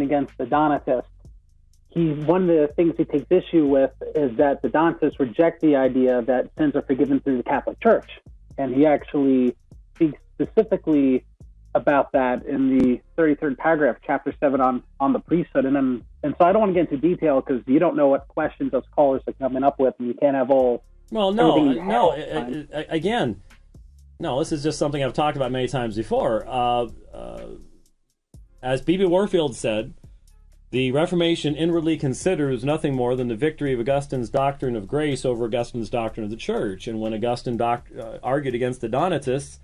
against the Donatists, one of the things he takes issue with is that the Donatists reject the idea that sins are forgiven through the Catholic Church. And he actually speaks specifically about that in the 33rd paragraph, chapter 7 on the priesthood. And so I don't want to get into detail because you don't know what questions those callers are coming up with, and you can't have all... Well, again, this is just something I've talked about many times before. As B.B. Warfield said, the Reformation inwardly considers nothing more than the victory of Augustine's doctrine of grace over Augustine's doctrine of the Church. And when Augustine argued against the Donatists,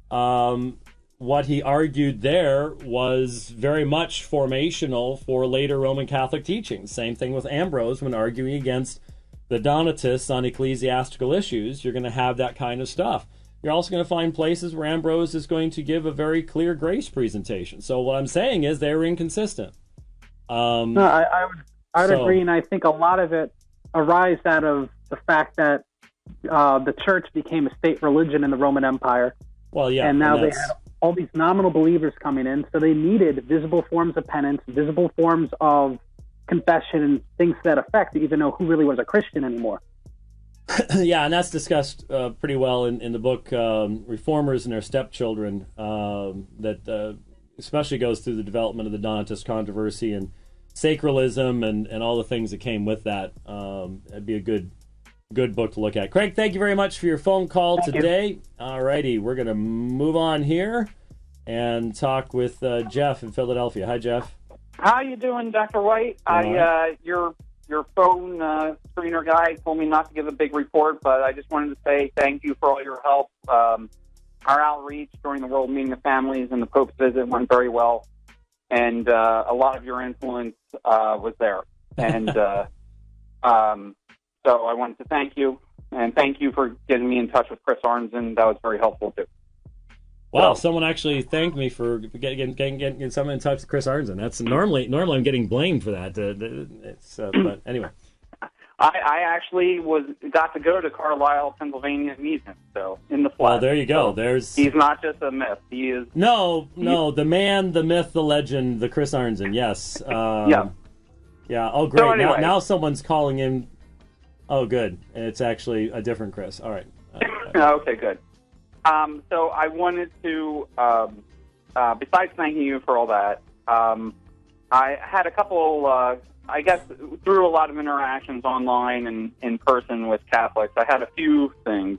what he argued there was very much formational for later Roman Catholic teachings. Same thing with Ambrose when arguing against the Donatists on ecclesiastical issues. You're going to have that kind of stuff. You're also going to find places where Ambrose is going to give a very clear grace presentation. So what I'm saying is they're inconsistent. I would agree, and I think a lot of it arises out of the fact that the church became a state religion in the Roman Empire. Well, yeah, and now they had all these nominal believers coming in, so they needed visible forms of penance, visible forms of confession, and things to that effect to even know who really was a Christian anymore. Yeah, and that's discussed pretty well in the book Reformers and Their Stepchildren, that especially goes through the development of the Donatist controversy and sacralism and all the things that came with that. That'd be a good book to look at. Craig, thank you very much for your phone call today. All righty, we're going to move on here and talk with Jeff in Philadelphia. Hi, Jeff. How you doing, Dr. White? Your phone screener guy told me not to give a big report, but I just wanted to say thank you for all your help. Our outreach during the World Meeting of Families and the Pope's visit went very well, and a lot of your influence was there. And so I wanted to thank you, and thank you for getting me in touch with Chris Arnzen. That was very helpful, too. Wow, someone actually thanked me for getting someone in touch with Chris Arnzen. That's normally I'm getting blamed for that. But anyway, I actually got to go to Carlisle, Pennsylvania, and meet him. So in the flesh. Well, there you go. So he's not just a myth. He is the man, the myth, the legend, the Chris Arnzen. Yes. Yeah. Oh, great. So anyway. Now someone's calling him. Oh, good. It's actually a different Chris. All right. Okay, good. So I wanted to, besides thanking you for all that, I had a couple, I guess, through a lot of interactions online and in person with Catholics, I had a few things.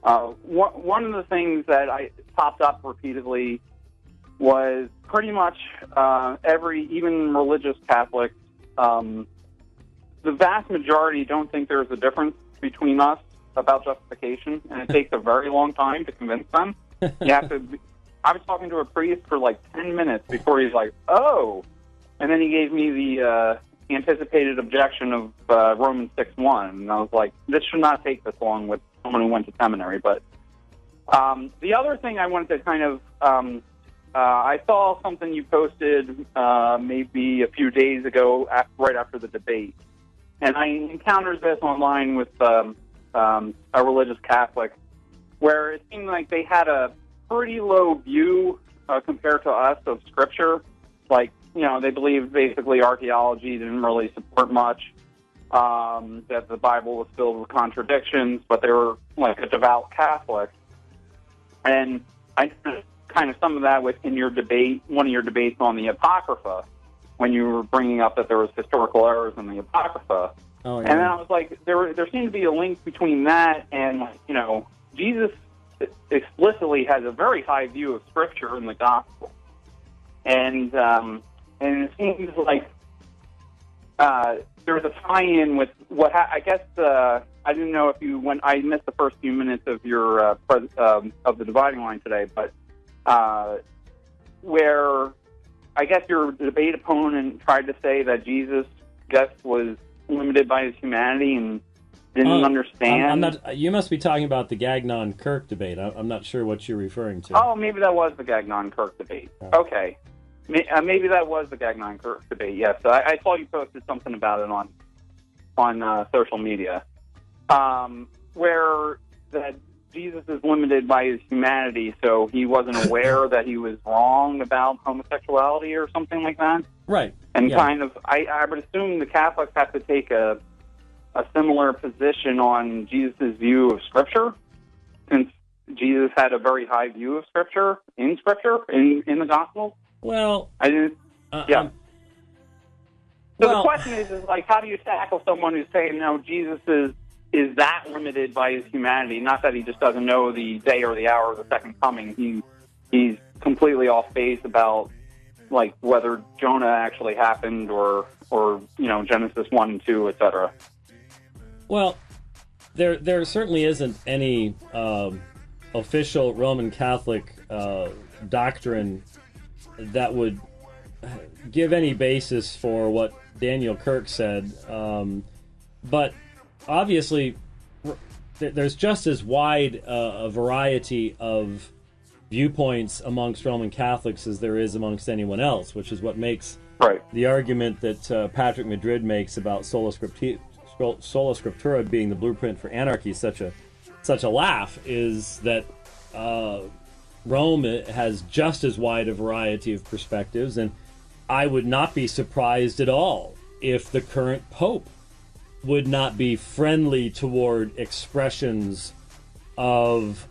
One of the things that popped up repeatedly was pretty much even religious Catholics, the vast majority don't think there's a difference between us about justification, and it takes a very long time to convince them. You have to. I was talking to a priest for like 10 minutes before he's like, "Oh," and then he gave me the anticipated objection of Romans 6:1, and I was like, "This should not take this long with someone who went to seminary." But the other thing I wanted to kind of, I saw something you posted maybe a few days ago, right after the debate, and I encountered this online with. A religious Catholic, where it seemed like they had a pretty low view compared to us of Scripture. Like, they believed basically archaeology didn't really support much, that the Bible was filled with contradictions, but they were like a devout Catholic. And I kind of some of that within your debate, one of your debates on the Apocrypha, when you were bringing up that there was historical errors in the Apocrypha. Oh, yeah. And then I was like, there seemed to be a link between that and, Jesus explicitly has a very high view of Scripture in the Gospel. And it seems like there's a tie-in with what I guess I didn't know if I missed the first few minutes of your of the dividing line today, but where I guess your debate opponent tried to say that Jesus was limited by his humanity and didn't understand. You must be talking about the Gagnon-Kirk debate. I'm not sure what you're referring to. Oh, maybe that was the Gagnon-Kirk debate. Oh. Okay. Maybe that was the Gagnon-Kirk debate, yes. I saw you posted something about it on social media, where that Jesus is limited by his humanity, so he wasn't aware that he was wrong about homosexuality or something like that. Right. And Yeah. kind of, I would assume the Catholics have to take a similar position on Jesus' view of Scripture, since Jesus had a very high view of Scripture, in the Gospels. Well, I didn't, yeah. So well, the question is like, how do you tackle someone who's saying, no, Jesus is that limited by his humanity? Not that he just doesn't know the day or the hour of the second coming. He's completely off base about like whether Jonah actually happened or Genesis 1 and 2, etc. Well, there certainly isn't any official Roman Catholic doctrine that would give any basis for what Daniel Kirk said. But obviously, there's just as wide a variety of viewpoints amongst Roman Catholics as there is amongst anyone else, which is what makes the argument that Patrick Madrid makes about sola scriptura being the blueprint for anarchy such a laugh, is that Rome has just as wide a variety of perspectives, and I would not be surprised at all if the current Pope would not be friendly toward expressions of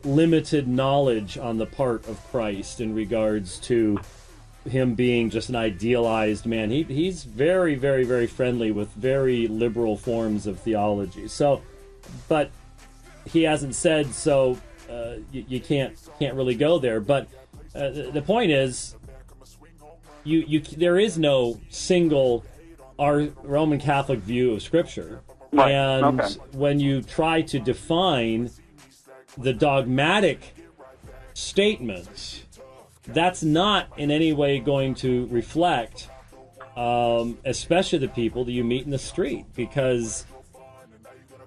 limited knowledge on the part of Christ in regards to him being just an idealized man. He's very, very, very friendly with very liberal forms of theology. So, but he hasn't said so. You can't really go there. But the point is, there is no single Roman Catholic view of Scripture, and when you try to define the dogmatic statements, that's not in any way going to reflect, especially the people that you meet in the street, because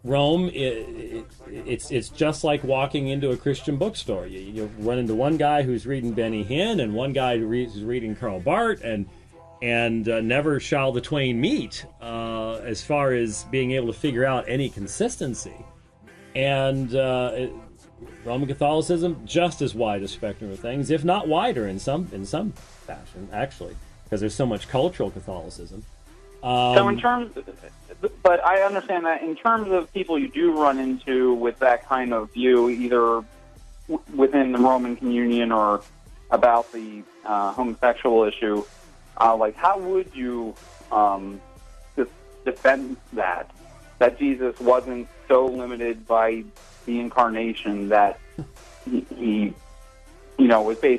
Rome, it's just like walking into a Christian bookstore. You run into one guy who's reading Benny Hinn and one guy who's reading Karl Barth, and never shall the twain meet as far as being able to figure out any consistency. And Roman Catholicism, just as wide a spectrum of things, if not wider in some fashion, actually, because there's so much cultural Catholicism. So in terms, but I understand that in terms of people you do run into with that kind of view, either within the Roman communion or about the homosexual issue, like how would you defend that Jesus wasn't so limited by the incarnation that he was based